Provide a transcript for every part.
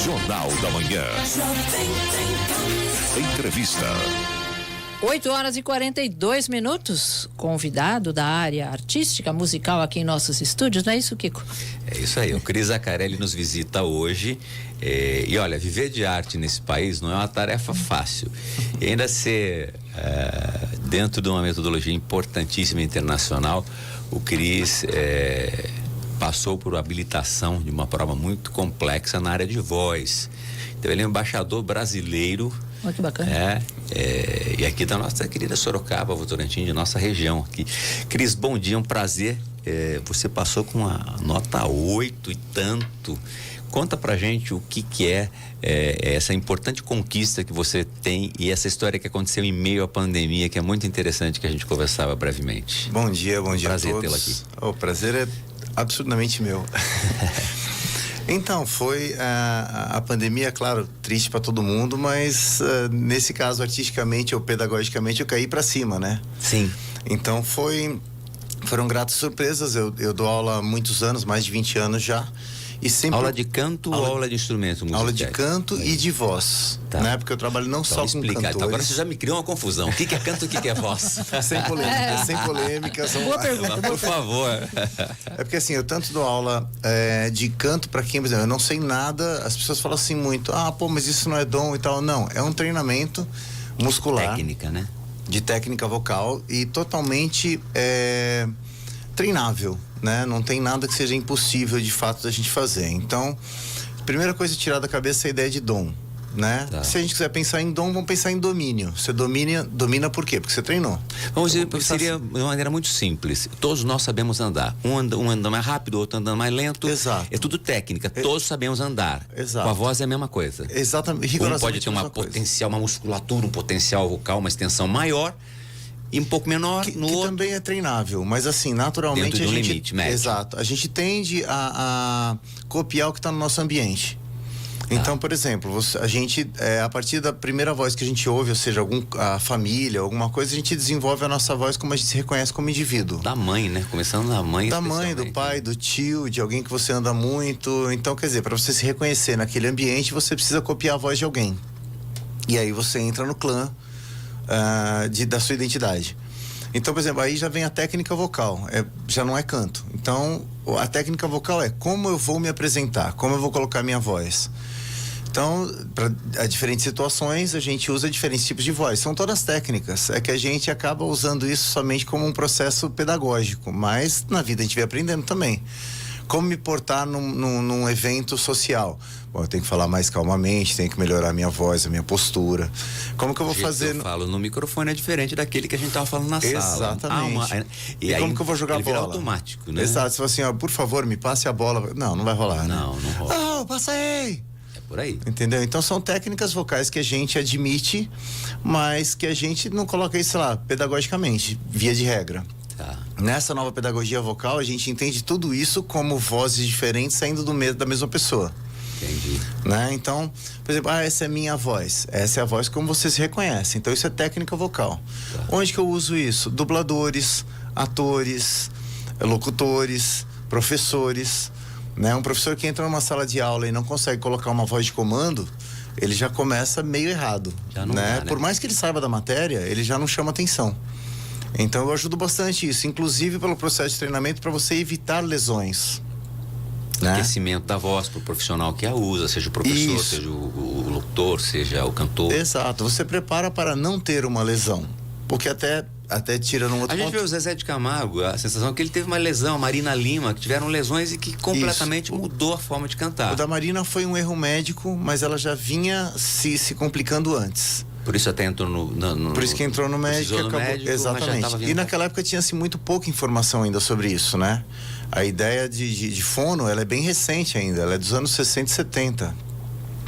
Jornal da Manhã. Entrevista. 8h42. Convidado da área artística, musical aqui em nossos estúdios, não é isso, Kiko? É isso aí, o Cris Zacarelli nos visita hoje. E olha, viver de arte nesse país não é uma tarefa fácil. E ainda ser dentro de uma metodologia importantíssima internacional, o Cris passou por habilitação de uma prova muito complexa na área de voz. Então ele é um embaixador brasileiro. Muito bacana. E aqui da nossa querida Sorocaba, Votorantim, de nossa região aqui. Cris, bom dia, um prazer. Você passou com uma nota 8 e tanto. Conta pra gente o que é essa importante conquista que você tem e essa história que aconteceu em meio à pandemia, que é muito interessante, que a gente conversava brevemente. Bom dia a todos. Prazer tê-lo aqui. O prazer é absolutamente meu. Então, foi a pandemia, claro, triste para todo mundo, mas nesse caso, artisticamente ou pedagogicamente, eu caí para cima, né? Sim. Então, foram gratas surpresas. Eu dou aula há muitos anos, mais de 20 anos já. E sempre... Aula de canto ou aula de instrumento musical? Aula de canto e de voz, né? Porque eu trabalho não só com cantores. Então, agora você já me criou uma confusão. O que é canto e o que é voz? Sem polêmicas. Boa pergunta. Por favor. É porque assim, eu tanto dou aula de canto para quem, por exemplo, eu não sei nada, as pessoas falam assim muito, mas isso não é dom e tal. Não, é um treinamento muscular. Técnica, né? De técnica vocal e totalmente treinável, né? Não tem nada que seja impossível de fato da gente fazer. Então, primeira coisa é tirar da cabeça a ideia de dom, né? Tá. Se a gente quiser pensar em dom, vamos pensar em domínio. Você domina por quê? Porque você treinou. Vamos dizer, seria de uma maneira muito simples. Todos nós sabemos andar. Um anda mais rápido, o outro andando mais lento. Exato. É tudo técnica. Todos sabemos andar. Exato. Com a voz é a mesma coisa. Exatamente. Um pode ter uma potencial, uma musculatura, um potencial vocal, uma extensão maior e um pouco menor que outro. Também é treinável, mas assim, naturalmente dentro de um a gente... limite médio. Exato. A gente tende a copiar o que está no nosso ambiente. Então, por exemplo, a gente, a partir da primeira voz que a gente ouve, ou seja, a família, alguma coisa, a gente desenvolve a nossa voz como a gente se reconhece como indivíduo. Da mãe, né? Começando da mãe. Da mãe, do pai, do tio, de alguém que você anda muito. Então, quer dizer, para você se reconhecer naquele ambiente, você precisa copiar a voz de alguém. E aí você entra no clã da sua identidade. Então, por exemplo, aí já vem a técnica vocal, já não é canto. Então, a técnica vocal é como eu vou me apresentar, como eu vou colocar minha voz. Então, para diferentes situações, a gente usa diferentes tipos de voz. São todas técnicas. É que a gente acaba usando isso somente como um processo pedagógico, mas na vida a gente vem aprendendo também. Como me portar num evento social? Bom, eu tenho que falar mais calmamente, tenho que melhorar a minha voz, a minha postura. Como que eu vou fazer? Eu falo no microfone é diferente daquele que a gente estava falando na sala. Exatamente. E aí, como que eu vou jogar a bola? Automático, né? Exato. Você fala assim, por favor, me passe a bola. Não vai rolar, né? Não rola. Passa aí! Por aí. Entendeu? Então são técnicas vocais que a gente admite, mas que a gente não coloca isso, sei lá, pedagogicamente, via de regra. Tá. Nessa nova pedagogia vocal, a gente entende tudo isso como vozes diferentes saindo da mesma pessoa. Entendi. Né? Então, por exemplo, essa é minha voz. Essa é a voz como você se reconhece. Então isso é técnica vocal. Tá. Onde que eu uso isso? Dubladores, atores, locutores, professores. Né? Um professor que entra numa sala de aula e não consegue colocar uma voz de comando, ele já começa meio errado. Já não né? dá, né? Por mais que ele saiba da matéria, ele já não chama atenção. Então eu ajudo bastante isso, inclusive pelo processo de treinamento para você evitar lesões. Né? Aquecimento da voz para o profissional que a usa, seja o professor, Isso. seja o locutor, seja o cantor. Exato, você prepara para não ter uma lesão. Porque até tira num outro A gente ponto. vê o Zezé de Camargo, a sensação é que ele teve uma lesão, a Marina Lima, que tiveram lesões e que completamente mudou a forma de cantar. O da Marina foi um erro médico, mas ela já vinha se complicando antes. Por isso até entrou Por isso que entrou no médico e acabou. Médico, exatamente. E naquela época tinha-se muito pouca informação ainda sobre isso, né? A ideia de fono, ela é bem recente ainda, ela é dos anos 60 e 70.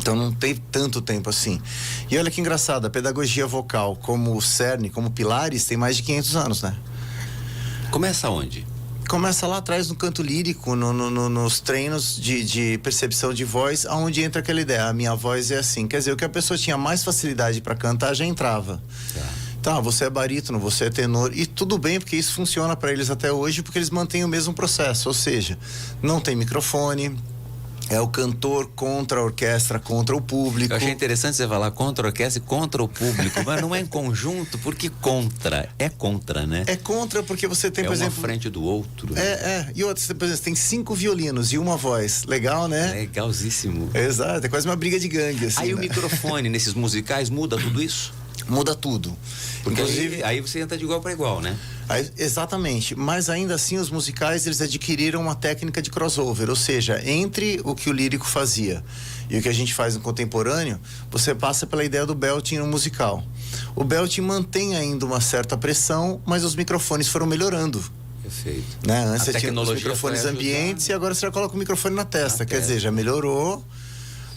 Então não tem tanto tempo assim. E olha que engraçado, a pedagogia vocal como o cerne, como pilares, tem mais de 500 anos, né? Começa onde? Começa lá atrás no canto lírico, nos treinos de percepção de voz, aonde entra aquela ideia, a minha voz é assim. Quer dizer, o que a pessoa tinha mais facilidade para cantar já entrava. Tá, você é barítono, você é tenor, e tudo bem, porque isso funciona para eles até hoje, porque eles mantêm o mesmo processo, ou seja, não tem microfone, É o cantor contra a orquestra, contra o público. Eu achei interessante você falar contra a orquestra e contra o público, mas não é em conjunto, porque contra, é contra, né? É contra porque você tem, por exemplo... É um à frente do outro. Né? E outra, por exemplo, tem 5 violinos e uma voz. Legal, né? Legalzíssimo. Exato, é quase uma briga de gangue, assim. Aí né? o microfone, nesses musicais, muda tudo isso? Muda tudo. Porque inclusive aí você entra de igual para igual, né? Exatamente, mas ainda assim os musicais eles adquiriram uma técnica de crossover, ou seja, entre o que o lírico fazia e o que a gente faz no contemporâneo, você passa pela ideia do belting no musical. O belting mantém ainda uma certa pressão, mas os microfones foram melhorando. Perfeito. Né? Antes você tinha os microfones ambientes e agora você já coloca o microfone na testa. Quer dizer, já melhorou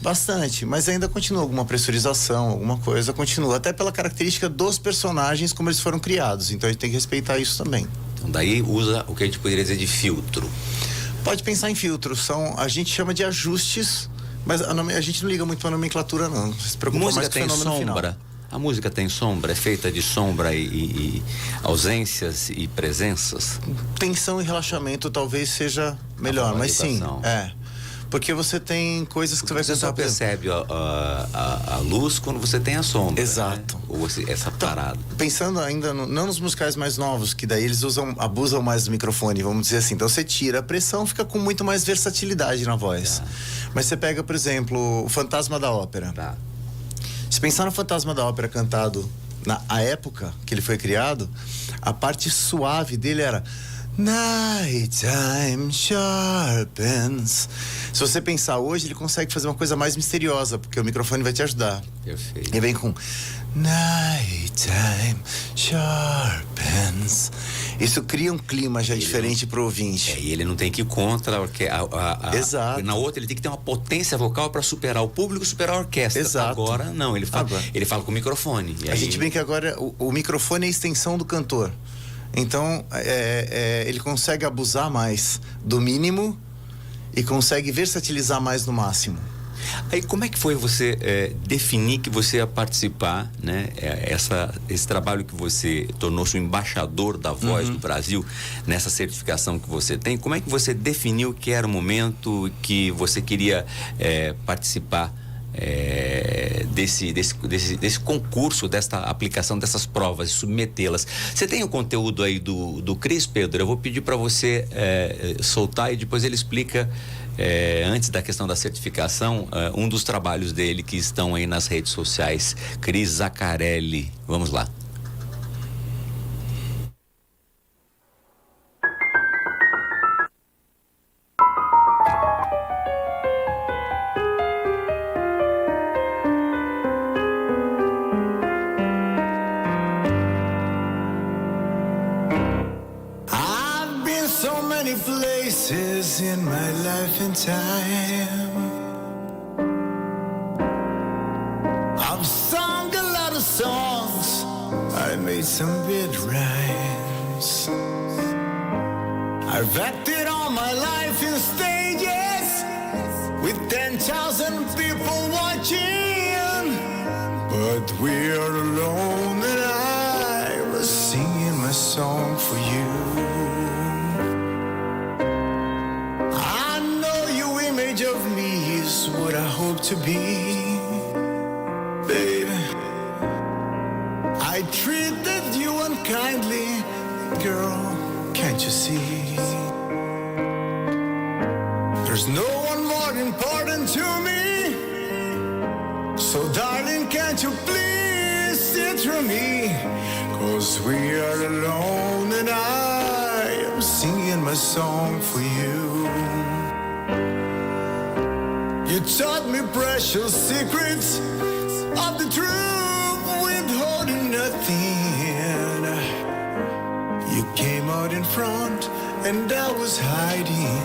bastante, mas ainda continua alguma pressurização, alguma coisa continua, até pela característica dos personagens como eles foram criados, então a gente tem que respeitar isso também. Então daí usa o que a gente poderia dizer de filtro. Pode pensar em filtros, a gente chama de ajustes, mas a gente não liga muito para a nomenclatura não, se preocupa música mais com o tem fenômeno sombra. Final. A música tem sombra, é feita de sombra e ausências e presenças. Tensão e relaxamento talvez seja melhor, mas sim, porque você tem coisas que você só percebe a luz quando você tem a sombra. Exato. Né? Ou essa parada. Pensando ainda, não nos musicais mais novos, que daí eles abusam mais do microfone, vamos dizer assim. Então você tira a pressão, fica com muito mais versatilidade na voz. Mas você pega, por exemplo, o Fantasma da Ópera. Se pensar no Fantasma da Ópera cantado na época que ele foi criado, a parte suave dele era... Nighttime sharpens. Se você pensar hoje, ele consegue fazer uma coisa mais misteriosa, porque o microfone vai te ajudar. Perfeito. Ele vem com Nighttime sharpens. Isso cria um clima já diferente pro ouvinte. E ele não tem que ir contra porque Exato. Na outra ele tem que ter uma potência vocal para superar o público, superar a orquestra. Exato. Agora não, ele fala com o microfone. A gente brinca que agora o microfone é a extensão do cantor. Então, ele consegue abusar mais do mínimo e consegue versatilizar mais no máximo. Aí, como é que foi você definir que você ia participar, né? Esse trabalho que você tornou-se o embaixador da voz do Brasil, nessa certificação que você tem, como é que você definiu que era o momento que você queria participar desse concurso, desta aplicação dessas provas e submetê-las? Você tem o conteúdo aí do Cris, Pedro? Eu vou pedir para você soltar e depois ele explica, antes da questão da certificação, um dos trabalhos dele que estão aí nas redes sociais. Cris Zaccarelli, vamos lá. In my life and time, I've sung a lot of songs, I made some bad rhymes, I've acted all my life in stages with 10,000 people watching, but we're alone and I was singing my song for you. Of me is what I hope to be, baby. I treated you unkindly, girl, can't you see? There's no one more important to me, so darling, can't you please sit through me? 'Cause we are alone and I am singing my song for you. You taught me precious secrets of the truth, withholding nothing. You came out in front and I was hiding.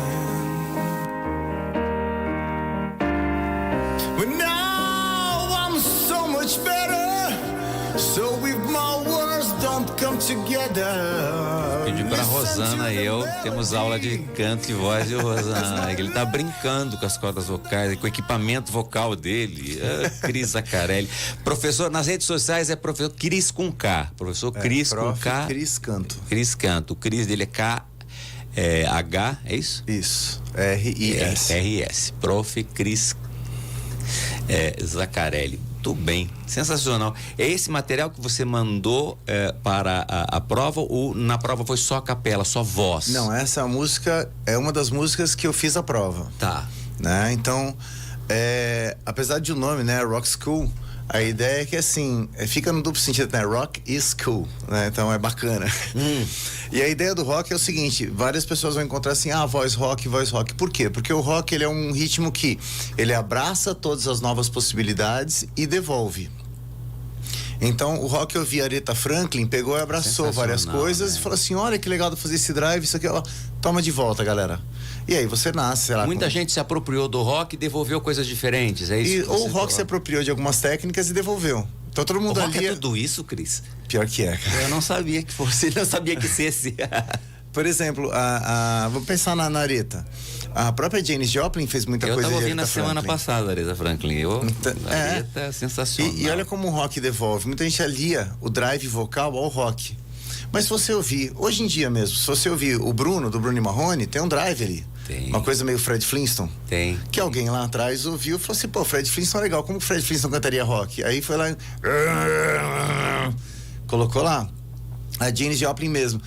But now I'm so much better, so if my words don't come together. Pedi pra Rosana e eu temos aula de canto e voz de Rosana. Ele tá brincando com as cordas vocais, com o equipamento vocal dele. Cris Zaccarelli. Professor, nas redes sociais é professor Cris com K. Professor Cris com K. Cris Canto. Cris Canto. O Cris dele é H, é isso? Isso. R-I-S. R-S. Prof. Cris Zaccarelli. Muito bem, sensacional. É esse material que você mandou para a prova, ou na prova foi só a capela, só voz? Não, essa música é uma das músicas que eu fiz a prova. Tá. Né? Então, apesar de o nome, né, Rock School, a ideia é que assim, fica no duplo sentido, né? Rock is cool, né? Então é bacana. E a ideia do rock é o seguinte: várias pessoas vão encontrar assim, voz rock. Por quê? Porque o rock, ele é um ritmo que ele abraça todas as novas possibilidades e devolve. Então, o rock, eu vi a Aretha Franklin, pegou e abraçou várias coisas, né? E falou assim: olha que legal de fazer esse drive, isso aqui, ó, toma de volta, galera. E aí você nasce, sei lá. Muita gente se apropriou do rock e devolveu coisas diferentes, é isso? Ou o rock se apropriou de algumas técnicas e devolveu. Então todo mundo o rock ali. É tudo isso, Cris? Pior que é, cara. Eu não sabia que fosse, não sabia que fosse. Por exemplo, vamos pensar na Aretha. A própria Janis Joplin fez muita coisa. Eu estava ouvindo na semana passada a Aretha Franklin. A Aretha é sensacional. E olha como o rock devolve. Muita gente alia o drive vocal ao rock. Mas se você ouvir, hoje em dia mesmo, se você ouvir o Bruno, do Bruno e Marrone, tem um drive ali. Tem. Uma coisa meio Fred Flintstone. Tem. Que alguém lá atrás ouviu e falou assim: pô, Fred Flintstone é legal, como que Fred Flintstone cantaria rock? Aí foi lá e... colocou lá. A Janis Joplin mesmo.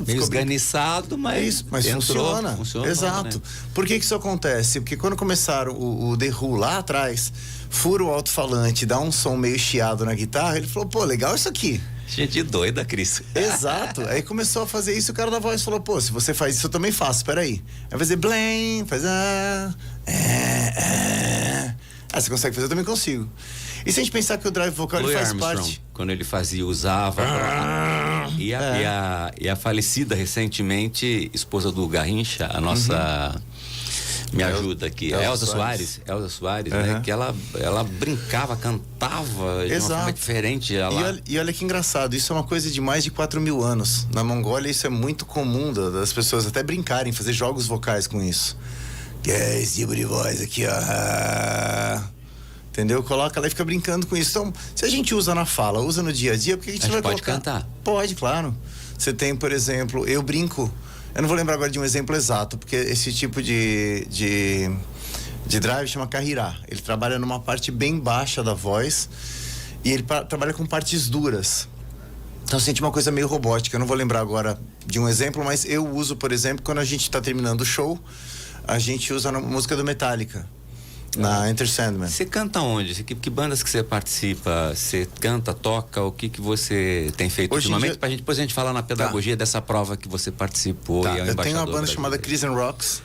Meio esganiçado, mas funciona. Exato. Né? Por que isso acontece? Porque quando começaram o The Who lá atrás, fura o alto-falante, dá um som meio chiado na guitarra, ele falou: pô, legal isso aqui. Gente doida, Cris. Exato. Aí começou a fazer isso, o cara da voz falou: pô, se você faz isso, eu também faço, peraí. Aí fazer blém, faz você consegue fazer, eu também consigo. E se a gente pensar que o drive vocal ele faz Armstrong, parte... quando ele usava... E a falecida recentemente, esposa do Garrincha, a nossa... Me ajuda aqui. Elza Soares, né? Que ela brincava, cantava de uma forma diferente. E olha que engraçado, isso é uma coisa de mais de 4.000 anos. Na Mongólia isso é muito comum das pessoas até brincarem, fazer jogos vocais com isso. Que é esse tipo de voz aqui, ó. Entendeu? Coloca lá e fica brincando com isso. Então, se a gente usa na fala, usa no dia a dia, por que a gente vai pode colocar? Cantar? Pode, claro. Você tem, por exemplo, eu brinco. Eu não vou lembrar agora de um exemplo exato, porque esse tipo de drive chama Kahirá. Ele trabalha numa parte bem baixa da voz e ele trabalha com partes duras. Então sente uma coisa meio robótica. Eu não vou lembrar agora de um exemplo, mas eu uso, por exemplo, quando a gente está terminando o show, a gente usa a música do Metallica. Na Enter Sandman. Você canta onde? Que bandas que você participa? Você canta, toca? O que você tem feito ultimamente? Depois a gente falar na pedagogia dessa prova que você participou. E é eu tenho uma banda chamada Chris and Rocks,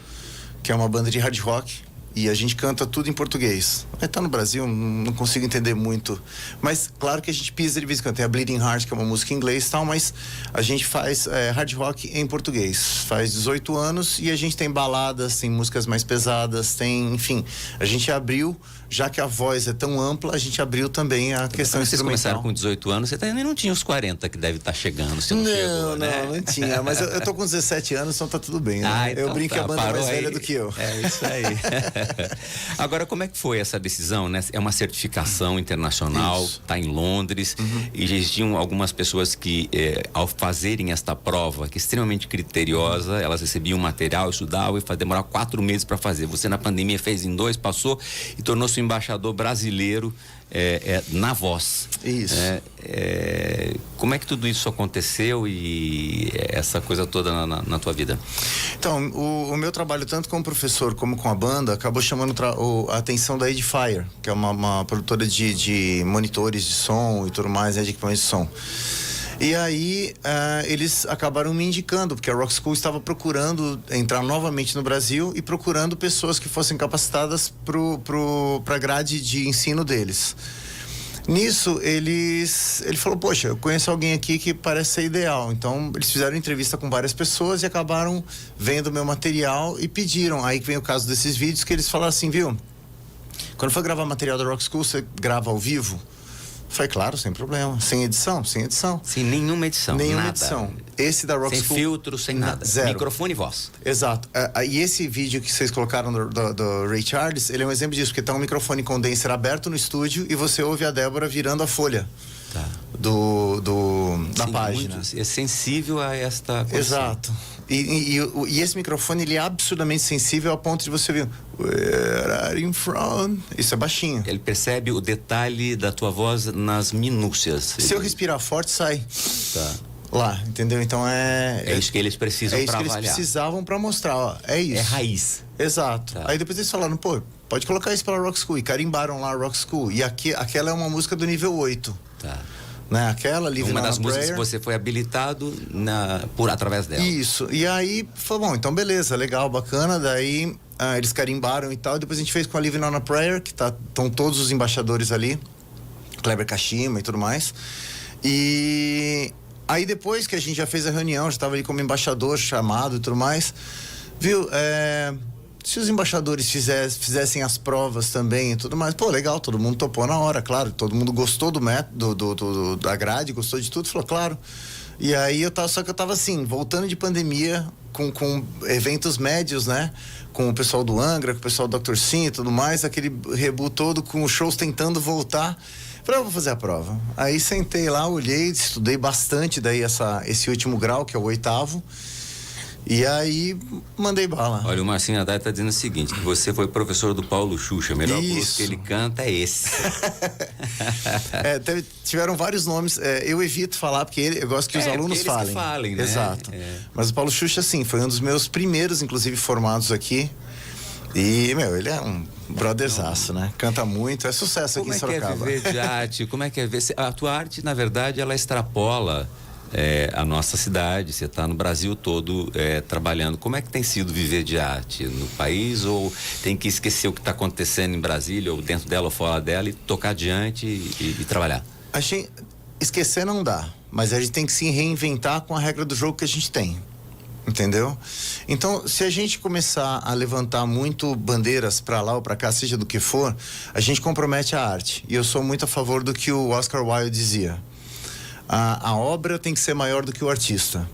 que é uma banda de hard rock. E a gente canta tudo em português. Tá no Brasil, não consigo entender muito. Mas claro que a gente pisa de vez em quando. Tem a Bleeding Heart, que é uma música em inglês e tal, mas a gente faz hard rock em português. Faz 18 anos e a gente tem baladas, tem músicas mais pesadas, tem, enfim. A gente abriu, já que a voz é tão ampla, a gente abriu também a questão instrumental. Vocês começaram com 18 anos, você ainda não tinha os 40 que deve estar chegando. Você não chegou, né? Não tinha. Mas eu tô com 17 anos, então tá tudo bem, né? Então eu brinco que a banda é mais velha do que eu. É isso aí. Agora, como é que foi essa decisão, né? É uma certificação internacional, está em Londres, e já existiam algumas pessoas que, ao fazerem esta prova, que é extremamente criteriosa, elas recebiam material, estudavam e demorar 4 meses para fazer. Você, na pandemia, fez em 2, passou e tornou-se um embaixador brasileiro na voz. Isso. Como é que tudo isso aconteceu e essa coisa toda na tua vida? Então, o meu trabalho, tanto como professor como com a banda, acabou chamando a atenção da Edifier, que é uma produtora de monitores de som e tudo mais, de equipamentos de som. E aí, eles acabaram me indicando, porque a Rock School estava procurando entrar novamente no Brasil e procurando pessoas que fossem capacitadas para a grade de ensino deles. Nisso, ele falou: poxa, eu conheço alguém aqui que parece ser ideal. Então, eles fizeram entrevista com várias pessoas e acabaram vendo o meu material e pediram. Aí que vem o caso desses vídeos, que eles falaram assim: viu, quando for gravar material da Rock School, você grava ao vivo? Foi claro, sem problema. Sem edição? Sem edição. Sem nenhuma edição. Nenhuma nada. Edição. Esse da Rock School. Sem filtro, sem nada. Zero. Microfone e voz. Exato. E esse vídeo que vocês colocaram do Ray Charles, ele é um exemplo disso, porque tá um microfone condenser aberto no estúdio e você ouve a Débora virando a folha da Sim, página. É sensível a esta condição. Exato. E esse microfone, ele é absurdamente sensível ao ponto de você ver Where are you from? Isso é baixinho. Ele percebe o detalhe da tua voz nas minúcias. Se eu respirar forte, sai. Tá. Lá, entendeu? Então É isso que eles precisam para avaliar. É isso que eles precisavam para mostrar, ó. É isso. É raiz. Exato. Tá. Aí depois eles falaram, pô, pode colocar isso pela Rock School. E carimbaram lá a Rock School. E aquela é uma música do nível 8. Tá. Né? Aquela, Living Uma on a das músicas Prayer. que você foi habilitado através dela. Isso. E aí, falou, bom, então beleza, legal, bacana. Daí eles carimbaram e tal. E depois a gente fez com a Living on a Prayer, que estão todos os embaixadores ali. Kleber Kashima e tudo mais. E aí depois que a gente já fez a reunião, já estava ali como embaixador chamado e tudo mais, viu? Se os embaixadores fizessem as provas também e tudo mais, pô, legal, todo mundo topou na hora, claro, todo mundo gostou do método, da grade, gostou de tudo, falou, claro. E aí só que eu tava assim, voltando de pandemia, com eventos médios, né? Com o pessoal do Angra, com o pessoal do Dr. Sim e tudo mais, aquele rebu todo com os shows tentando voltar. Falei, eu vou fazer a prova. Aí sentei lá, olhei, estudei bastante daí esse último grau, que é o 8º. E aí, mandei bala. Olha, o Marcinho Haddad está dizendo o seguinte, que você foi professor do Paulo Xuxa, o melhor blues que ele canta é esse. Tiveram vários nomes, eu evito falar, porque eu gosto que os alunos falem. Que falem, né? Exato. Mas o Paulo Xuxa, sim, foi um dos meus primeiros, inclusive, formados aqui. E, ele é um brotherzaço, né? Canta muito, é sucesso aqui em Sorocaba. Como é que é viver de arte? Como é que é ver... A tua arte, na verdade, ela extrapola a nossa cidade. Você está no Brasil todo trabalhando. Como é que tem sido viver de arte no país? Ou tem que esquecer o que está acontecendo em Brasília, ou dentro dela ou fora dela, e tocar adiante e trabalhar? Esquecer não dá, mas a gente tem que se reinventar com a regra do jogo que a gente tem. Entendeu? Então, se a gente começar a levantar muito bandeiras para lá ou para cá, seja do que for, a gente compromete a arte. E eu sou muito a favor do que o Oscar Wilde dizia. A obra tem que ser maior do que o artista.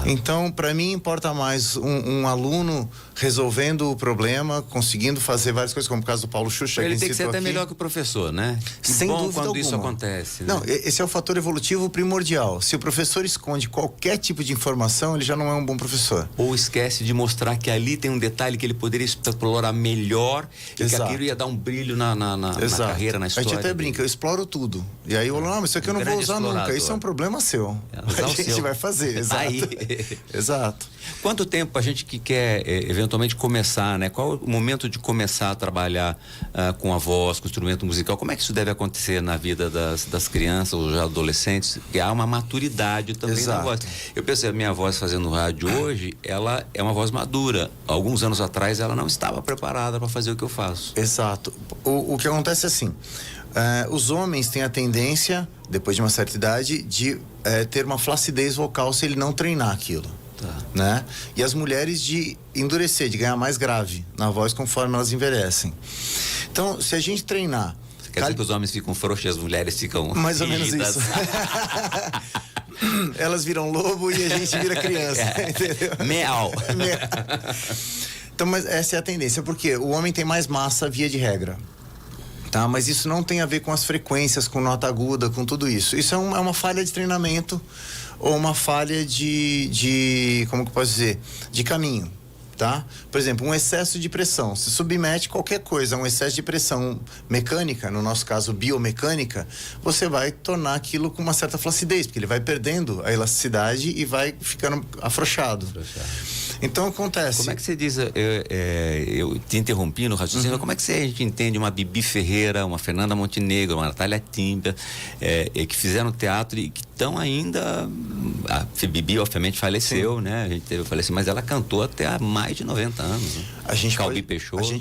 Então, para mim, importa mais um aluno resolvendo o problema, conseguindo fazer várias coisas, como o caso do Paulo Xuxa. Ele tem que ser até melhor que o professor, né? Sem dúvida quando alguma. isso acontece. Não, né? Esse é o fator evolutivo primordial. Se o professor esconde qualquer tipo de informação, ele já não é um bom professor. Ou esquece de mostrar que ali tem um detalhe que ele poderia explorar melhor, e que aquilo ia dar um brilho na carreira, na história. A gente até brinca, eu exploro tudo. E aí eu falo, não, mas isso aqui eu não vou usar nunca. Isso é um problema seu. A gente vai fazer, exato. Aí. Exato. Quanto tempo a gente que quer eventualmente começar, né? Qual o momento de começar a trabalhar com a voz, com o instrumento musical? Como é que isso deve acontecer na vida das crianças ou já adolescentes? Porque há uma maturidade também na voz. Eu penso, a minha voz fazendo rádio hoje, ela é uma voz madura. Alguns anos atrás ela não estava preparada para fazer o que eu faço. Exato. O que acontece é assim, os homens têm a tendência, depois de uma certa idade, de ter uma flacidez vocal se ele não treinar aquilo. Né? E as mulheres de endurecer, de ganhar mais grave na voz conforme elas envelhecem. Então, se a gente treinar... Quer dizer que os homens ficam frouxos e as mulheres ficam mais ou menos rígidas. isso. Elas viram lobo e a gente vira criança. Entendeu? Meau. Então, mas essa é a tendência, porque o homem tem mais massa via de regra. Tá? Mas isso não tem a ver com as frequências, com nota aguda, com tudo isso. Isso é uma falha de treinamento ou uma falha como que eu posso dizer? De caminho, tá? Por exemplo, um excesso de pressão. Se submete qualquer coisa a um excesso de pressão mecânica, no nosso caso biomecânica, você vai tornar aquilo com uma certa flacidez, porque ele vai perdendo a elasticidade e vai ficando afrouxado. Então acontece. Como é que você diz, eu te interrompi no raciocínio, como é que a gente entende uma Bibi Ferreira, uma Fernanda Montenegro, uma Natália Timber, que fizeram teatro e que estão ainda... A Bibi, obviamente, faleceu, sim, né? A gente teve falecimento, mas ela cantou até há mais de 90 anos. Né? A gente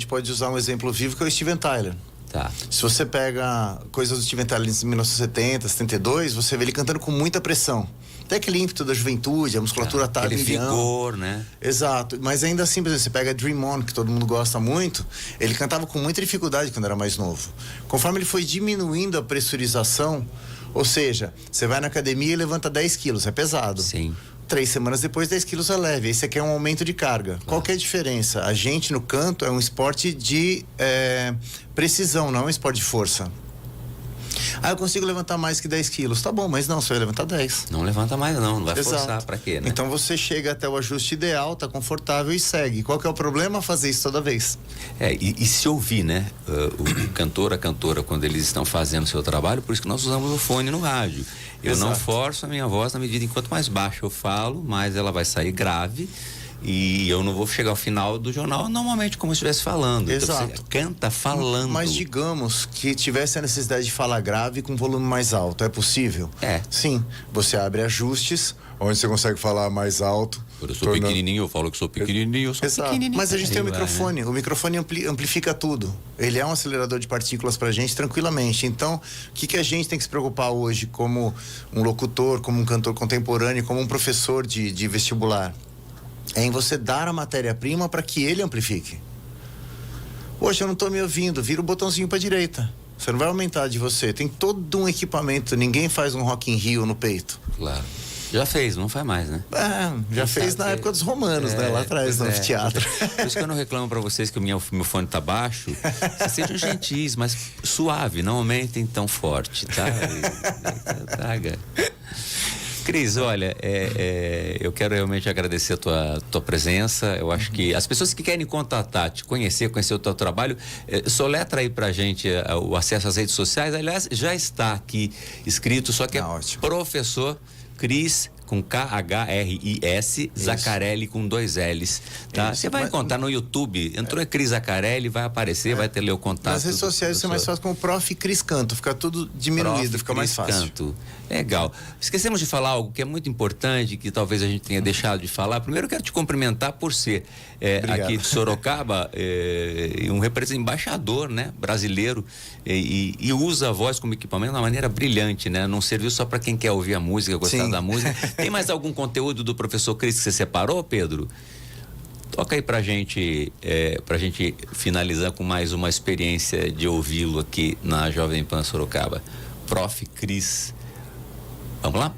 pode usar um exemplo vivo que é o Steven Tyler. Tá. Se você pega coisas do Steven Tyler em 1970, 72, você vê ele cantando com muita pressão. Até aquele ímpeto da juventude, a musculatura tá aquele vigor, né? Exato. Mas ainda assim, por exemplo, você pega Dream On, que todo mundo gosta muito, ele cantava com muita dificuldade quando era mais novo. Conforme ele foi diminuindo a pressurização, ou seja, você vai na academia e levanta 10 quilos, é pesado. Sim. 3 semanas depois, 10 quilos é leve. Esse aqui é um aumento de carga. Qual que é a diferença? A gente, no canto, é um esporte de precisão, não é um esporte de força. Ah, eu consigo levantar mais que 10 quilos. Tá bom, mas não, você vai levantar 10. Não levanta mais não vai Exato. forçar pra quê, né? Então você chega até o ajuste ideal, tá confortável e segue. Qual que é o problema? Fazer isso toda vez. E se ouvir, né? O cantor, a cantora, quando eles estão fazendo o seu trabalho, por isso que nós usamos o fone no rádio. Eu não Exato. forço a minha voz na medida em quanto mais baixo eu falo, mais ela vai sair grave. E eu não vou chegar ao final do jornal normalmente como se estivesse falando. Exato. Então você canta falando. Mas digamos que tivesse a necessidade de falar grave com volume mais alto, é possível? É. Sim, você abre ajustes, onde você consegue falar mais alto. Eu sou pequenininho, eu falo que sou pequenininho, eu sou Exato. pequenininho. Mas a gente tem o Aí vai, microfone. né? O microfone amplifica tudo. Ele é um acelerador de partículas pra gente tranquilamente. Então, o que a gente tem que se preocupar hoje como um locutor, como um cantor contemporâneo, como um professor de vestibular? É em você dar a matéria-prima para que ele amplifique. Poxa, eu não tô me ouvindo. Vira o botãozinho pra direita. Você não vai aumentar de você. Tem todo um equipamento. Ninguém faz um Rock in Rio no peito. Claro. Já fez, não faz mais, né? Já fez na época dos romanos, né? Lá atrás, no anfiteatro. Por isso que eu não reclamo pra vocês que o meu fone tá baixo. Sejam gentis, mas suave, não aumentem tão forte, tá? Traga. Cris, olha, eu quero realmente agradecer a tua presença. Eu acho que as pessoas que querem contatar, te conhecer o teu trabalho, soletra aí pra gente o acesso às redes sociais. Aliás, já está aqui escrito, só que é ótimo. Professor Cris com K-H-R-I-S, Zaccarelli com 2 L's, tá? Você vai encontrar no YouTube, entrou Cris Zaccarelli, vai aparecer, vai ter ali o contato. Nas redes sociais você é mais fácil com o Prof. Cris Canto, fica tudo diminuído, fica mais fácil. Canto. Legal. Esquecemos de falar algo que é muito importante, que talvez a gente tenha deixado de falar. Primeiro eu quero te cumprimentar por ser aqui de Sorocaba um embaixador, né, brasileiro, e usa a voz como equipamento de uma maneira brilhante, né? Não serviu só para quem quer ouvir a música, gostar Sim. da música. Tem mais algum conteúdo do professor Cris que você separou, Pedro? Toca aí pra gente finalizar com mais uma experiência de ouvi-lo aqui na Jovem Pan Sorocaba. Prof. Cris. Vamos lá?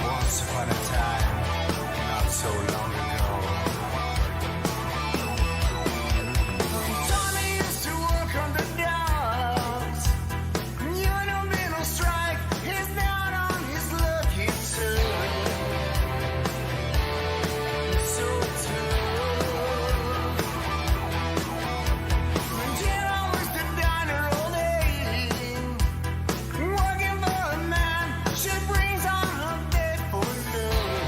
Once upon a time, not so long ago, Johnny used to work on the docks. Union been on strike, he's down on his luck, he's so tough. Jim was the diner all day, working for a man, she brings on her bed for love.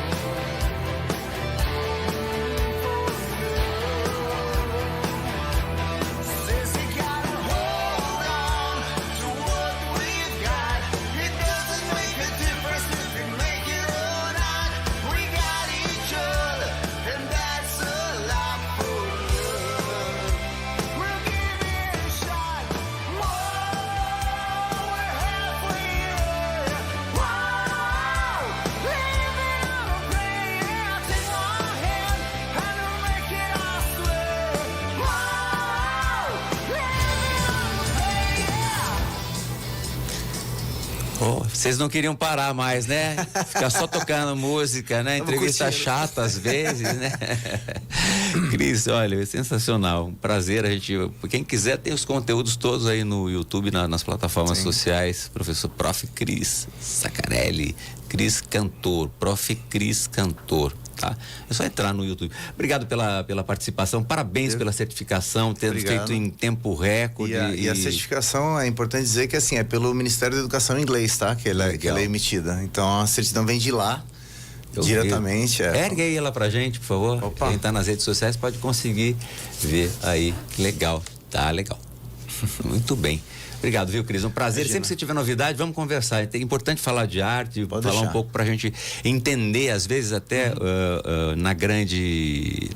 Says he gotta hold on to what we've got. It doesn't make a difference if we make it or not. We got each other, and that's a lot for love. We'll give it a shot. More, we're halfway there. Wow, living on a prayer. Take my hand and we'll make it, I swear. Wow, living on a prayer. Vocês não queriam parar mais, né? Ficar só tocando música, né? Entrevista curtindo. chata às vezes, né? Cris, olha, é sensacional. Um prazer. Quem quiser, tem os conteúdos todos aí no YouTube, nas plataformas sociais. Professor Prof. Cris Zaccarelli, Cris Cantor, Prof. Cris Cantor. Tá? É só entrar no YouTube. Obrigado pela participação, parabéns pela certificação, tendo Obrigado. feito em tempo recorde. E a certificação, é importante dizer que assim, é pelo Ministério da Educação em inglês, tá? Que ela Legal. é emitida. Então a certidão vem de lá, Eu diretamente. Ergue aí ela pra gente, por favor. Opa. Quem tá nas redes sociais pode conseguir ver aí. Que legal. Tá legal. Muito bem. Obrigado, viu, Cris? Um prazer. Imagina. Sempre que você tiver novidade, vamos conversar. É importante falar de arte, Pode falar deixar. um pouco pra gente entender, às vezes até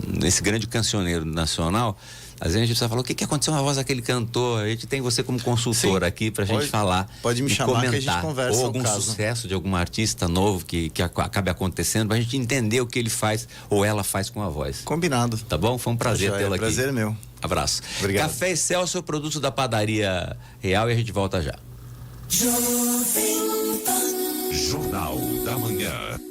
nesse grande cancioneiro nacional, Às vezes a gente precisa falar o que aconteceu na voz daquele cantor. A gente tem você como consultor aqui pra gente falar. Pode me chamar comentar, que a gente conversa. ou algum sucesso de algum artista novo que acabe acontecendo, pra gente entender o que ele faz ou ela faz com a voz. Combinado. Tá bom? Foi um prazer tê-lo aqui. Prazer é meu. Abraço. Obrigado. Café Excelsior, produto da Padaria Real, e a gente volta já. Jornal da Manhã.